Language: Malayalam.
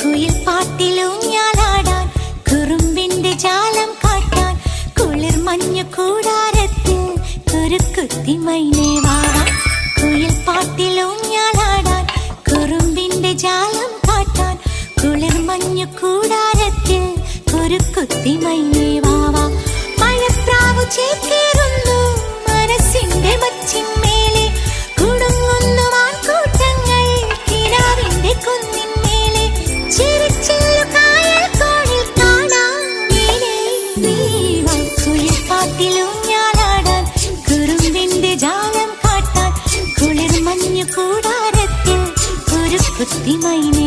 കുയിൽ പാട്ടിലൂഞ്ഞാലാടാൻ കുറുമ്പിന്റെ ജാലം കാട്ടാൻ കുളിർ മഞ്ഞു കൂടാരത്തിൽ കുരുക്കുത്തി മൈനേ വാവാ. കുയിൽ പാട്ടിലൂഞ്ഞാലാടാൻ കുറുമ്പിന്റെ ജാലം കാട്ടാൻ കുളിർ മഞ്ഞു കൂടാരത്തിൽ കുരുക്കുത്തി മൈനേ വാവാ. മഴപ്രാവു ചേക്കേറുന്നു മനസ്സിന്റെ മച്ചിന്മേലെ കുടുങ്ങുന്നു മാൻകൂട്ടങ്ങൾ കിനാവിന്റെ കുന്നിന്മേലെ ചിരിച്ചില്ലു കായൽ കോണിൽ കാണാം നീലേ നീവാ. കുയിൽ പാട്ടിലൂഞ്ഞാലാടാൻ കുറുമ്പിന്റെ ജാലം കാട്ടാൻ കുളിർ മഞ്ഞു കൂടാരത്തിൽ കുരുക്കുത്തി മൈന